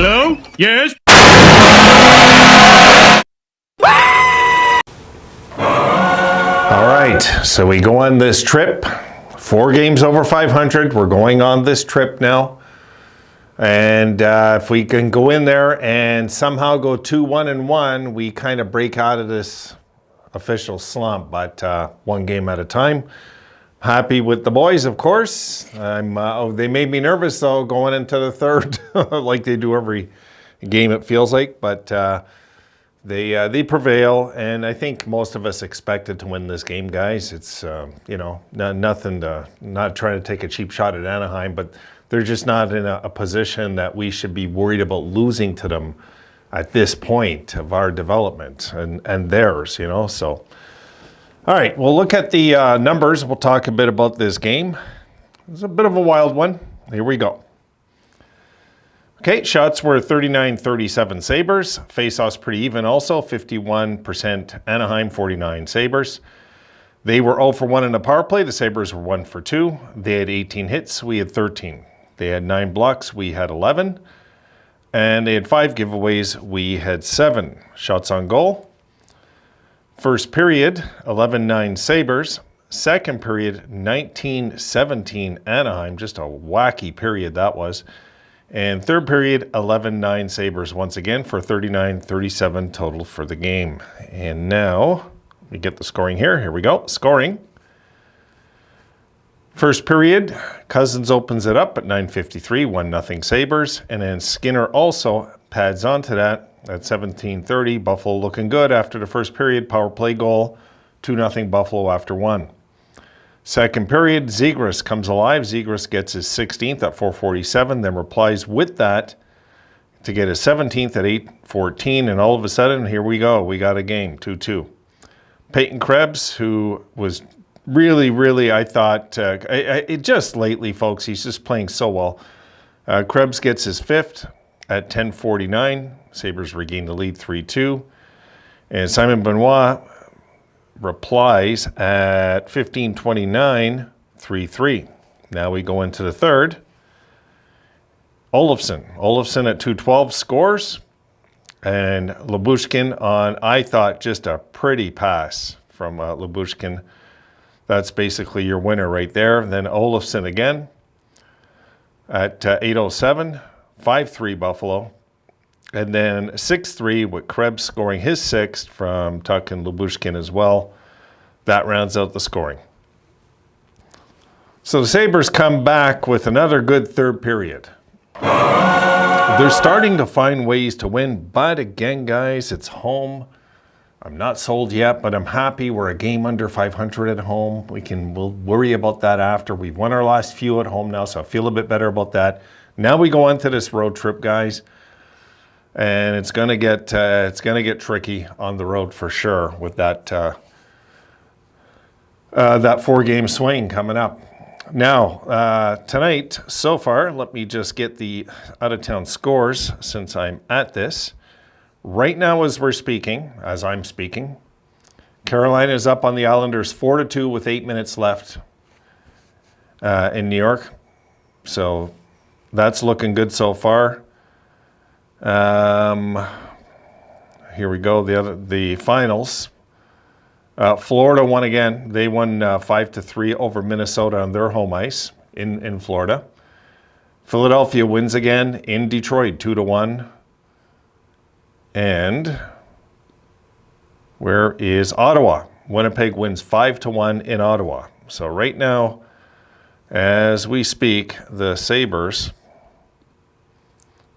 Hello? Yes? All right, so we go on this trip. 4 games over 500. We're going on this trip now. And if we can go in there and somehow go 2-1-1, we kind of break out of this official slump, but 1 game at a time. Happy with the boys, of course. They made me nervous, though, going into the third, like they do every game, it feels like. But they prevail, and I think most of us expected to win this game, guys. It's not trying to take a cheap shot at Anaheim, but they're just not in a position that we should be worried about losing to them at this point of our development and theirs, so. All right, we'll look at the numbers. We'll talk a bit about this game. It's a bit of a wild one. Here we go. Okay, shots were 39-37 Sabres. Face-offs pretty even also, 51% Anaheim, 49 Sabres. They were 0 for 1 in the power play. The Sabres were 1 for 2. They had 18 hits. We had 13. They had 9 blocks. We had 11. And they had 5 giveaways. We had 7. Shots on goal. First period, 11-9 Sabres. Second period, 19-17 Anaheim. Just a wacky period that was. And third period, 11-9 Sabres once again for 39-37 total for the game. And now, we get the scoring here. Here we go. Scoring. First period, Cousins opens it up at 9:53, 1-0 Sabres. And then Skinner also pads onto that at 17:30. Buffalo looking good after the first period. Power play goal, 2-0 Buffalo after 1. Second period, Zegras comes alive. Zegras gets his 16th at 4:47, then replies with that to get his 17th at 8:14. And all of a sudden, here we go. We got a game, 2-2. Peyton Krebs, who was really, I thought, just lately, folks, he's just playing so well. Krebs gets his 5th at 10:49. Sabres regain the lead 3-2. And Simon Benoit replies at 15:29, 3-3. Now we go into the third. Olofsson at 2:12 scores. And Lyubushkin on, I thought, just a pretty pass from Lyubushkin. That's basically your winner right there. Then Olofsson again at 8:07, 5-3 Buffalo. And then 6-3 with Krebs scoring his 6th from Tuck and Lyubushkin as well. That rounds out the scoring. So the Sabres come back with another good third period. They're starting to find ways to win, but again, guys, it's home. I'm not sold yet, but I'm happy. We're a game under 500 at home. We'll worry about that after. We've won our last few at home now, so I feel a bit better about that. Now we go on to this road trip, guys. And it's gonna get tricky on the road for sure with that 4-game swing coming up. Now tonight, so far, let me just get the out-of-town scores since I'm at this. Right now, as I'm speaking, Carolina is up on the Islanders 4-2 with 8 minutes left in New York. So that's looking good so far. Here we go. The finals. Florida won again. They won 5-3 over Minnesota on their home ice in Florida. Philadelphia wins again in Detroit, 2-1. And where is Ottawa? Winnipeg wins 5-1 in Ottawa. So right now, as we speak, the Sabres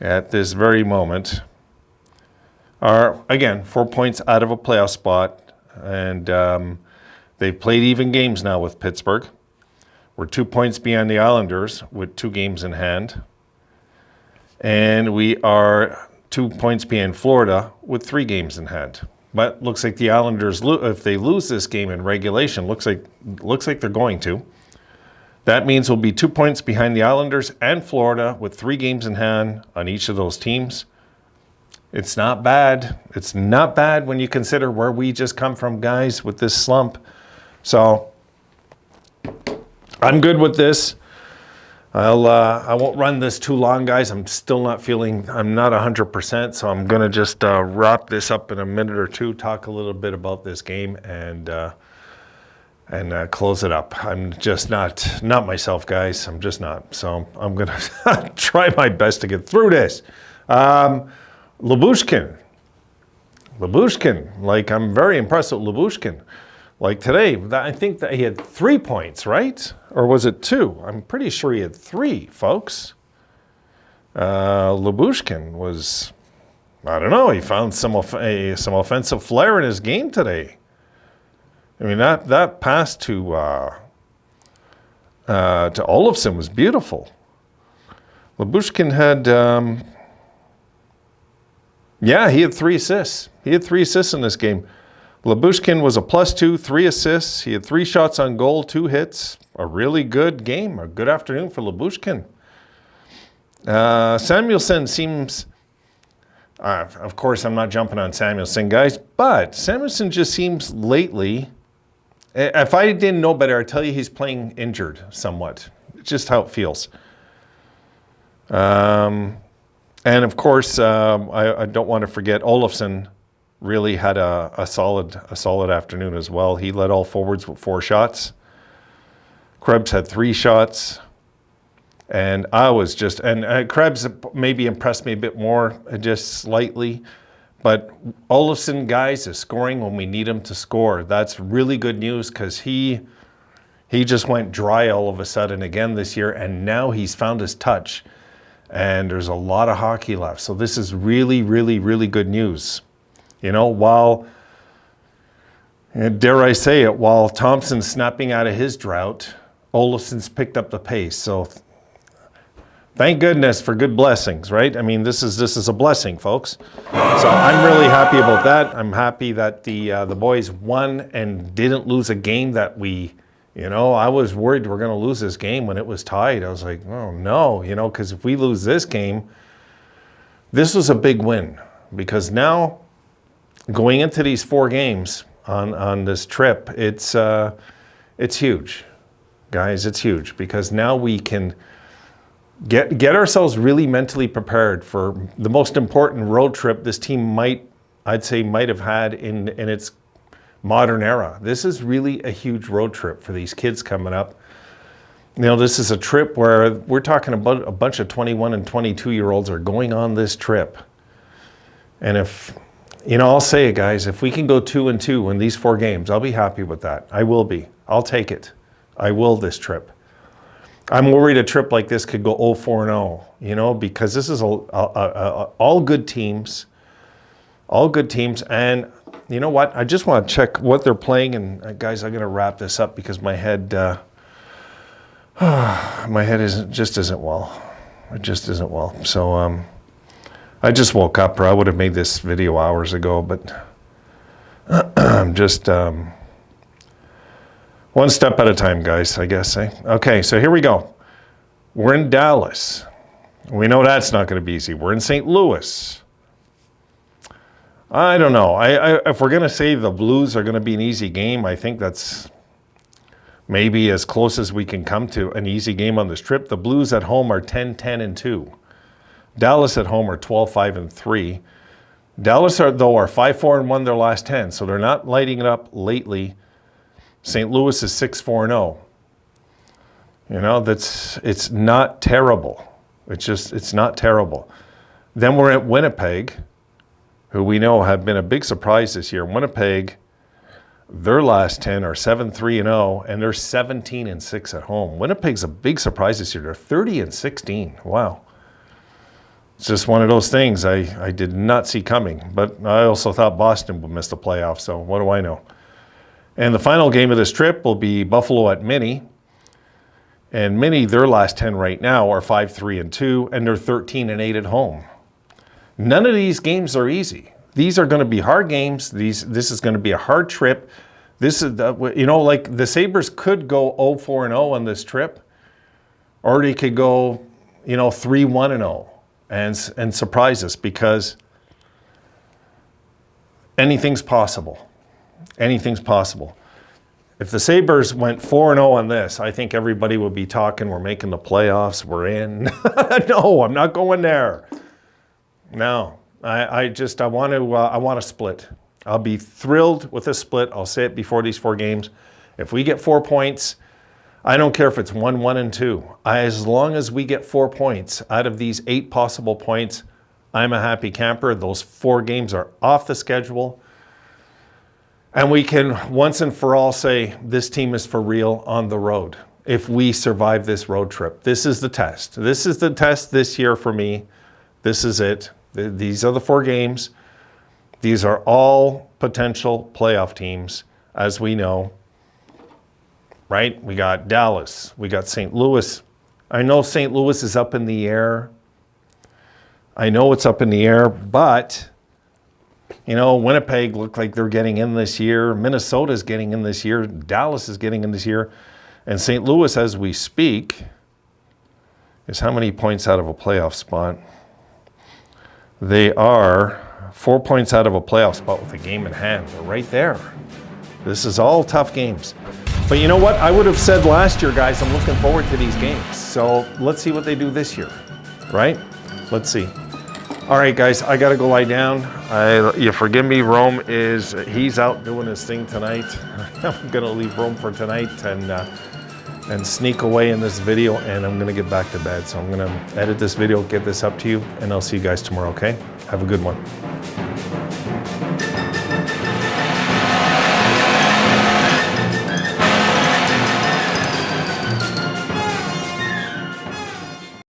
at this very moment are, again, 4 points out of a playoff spot. And they've played even games now with Pittsburgh. We're 2 points behind the Islanders with 2 games in hand. And we are 2 points behind Florida with 3 games in hand. But looks like the Islanders, if they lose this game in regulation, looks like they're going to. That means we'll be 2 points behind the Islanders and Florida with 3 games in hand on each of those teams. It's not bad. It's not bad when you consider where we just come from, guys, with this slump. So I'm good with this. I won't run this too long, guys. I'm still not feeling, I'm not 100%, so I'm going to just wrap this up in a minute or two, talk a little bit about this game, and close it up. I'm just not myself, guys. I'm just not. So I'm going to try my best to get through this. Lyubushkin, like, I'm very impressed with Lyubushkin. Like today, I think that he had 3 points, right? Or was it 2? I'm pretty sure he had 3, folks. Lyubushkin was, I don't know, he found some offensive flair in his game today. I mean, that pass to Olofsson was beautiful. Lyubushkin had, he had 3 assists. He had 3 assists in this game. Lyubushkin was a +2, 3 assists. He had 3 shots on goal, 2 hits. A really good game, a good afternoon for Lyubushkin. Samuelsson seems, of course, I'm not jumping on Samuelsson, guys, but Samuelsson just seems lately, if I didn't know better, I'd tell you he's playing injured somewhat. It's just how it feels. And of course, I don't want to forget Olofsson really had a solid afternoon as well. He led all forwards with 4 shots. Krebs had 3 shots. And I was just, and Krebs maybe impressed me a bit more, just slightly. But Olofsson, guys, is scoring when we need him to score. That's really good news, because he just went dry all of a sudden again this year, and now he's found his touch. And there's a lot of hockey left. So this is really, really, really good news. You know, while, dare I say it, while Thompson's snapping out of his drought, Olofsson's picked up the pace. So thank goodness for good blessings, right? I mean, this is a blessing, folks. So I'm really happy about that. I'm happy that the boys won and didn't lose a game that we, you know, I was worried we're going to lose this game when it was tied. I was like, oh no, you know, because if we lose this game, this was a big win, because now going into these 4 games on this trip, it's huge, guys. It's huge, because now we can get ourselves really mentally prepared for the most important road trip this team might have had in its modern era. This is really a huge road trip for these kids coming up. You know, this is a trip where we're talking about a bunch of 21 and 22-year-olds are going on this trip. And if, you know, I'll say it, guys, if we can go 2-2 in these 4 games, I'll be happy with that. I will be. I'll take it. I will this trip. I'm worried a trip like this could go 0-4-0, you know, because this is all good teams. All good teams. And you know what? I just want to check what they're playing. And guys, I'm going to wrap this up because my head isn't well. It just isn't well. So I just woke up, or I would have made this video hours ago, but I'm just one step at a time, guys, I guess. Okay, so here we go. We're in Dallas. We know that's not going to be easy. We're in St. Louis. I don't know. If we're going to say the Blues are going to be an easy game, I think that's maybe as close as we can come to an easy game on this trip. The Blues at home are 10-10-2. Dallas at home are 12-5-3. Dallas are 5-4-1 their last 10, so they're not lighting it up lately. St. Louis is 6-4-0. You know, it's not terrible. It's not terrible. Then we're at Winnipeg, who we know have been a big surprise this year. Winnipeg, their last 10 are 7-3-0, and they're 17-6 at home. Winnipeg's a big surprise this year. They're 30-16. Wow. It's just one of those things I did not see coming. But I also thought Boston would miss the playoffs, so what do I know? And the final game of this trip will be Buffalo at Mini. And Mini, their last 10 right now are 5-3-2, and they're 13-8 at home. None of these games are easy. These are going to be hard games. This is going to be a hard trip. This is, you know, like the Sabres could go 0-4-0 on this trip, or they could go, you know, 3-1-0 and surprise us, because anything's possible. Anything's possible. If the Sabres went 4-0 on this, I think everybody would be talking, we're making the playoffs, we're in. No, I'm not going there. No, I want a split. I'll be thrilled with a split. I'll say it before these 4 games. If we get 4 points, I don't care if it's 1-1 and 2. As long as we get 4 points out of these 8 possible points, I'm a happy camper. Those 4 games are off the schedule. And we can once and for all say this team is for real on the road. If we survive this road trip, this is the test. This is the test this year for me. This is it. These are the 4 games. These are all potential playoff teams, as we know. Right? We got Dallas. We got St. Louis. I know St. Louis is up in the air. I know it's up in the air, but you know, Winnipeg looked like they're getting in this year. Minnesota's getting in this year. Dallas is getting in this year. And St. Louis, as we speak, is how many points out of a playoff spot? They are 4 points out of a playoff spot with a game in hand. They're right there. This is all tough games. But you know what? I would have said last year, guys, I'm looking forward to these games. So let's see what they do this year, right? Let's see. All right, guys, I got to go lie down. You forgive me, Rome he's out doing his thing tonight. I'm going to leave Rome for tonight and sneak away in this video, and I'm going to get back to bed. So I'm going to edit this video, get this up to you, and I'll see you guys tomorrow, okay? Have a good one.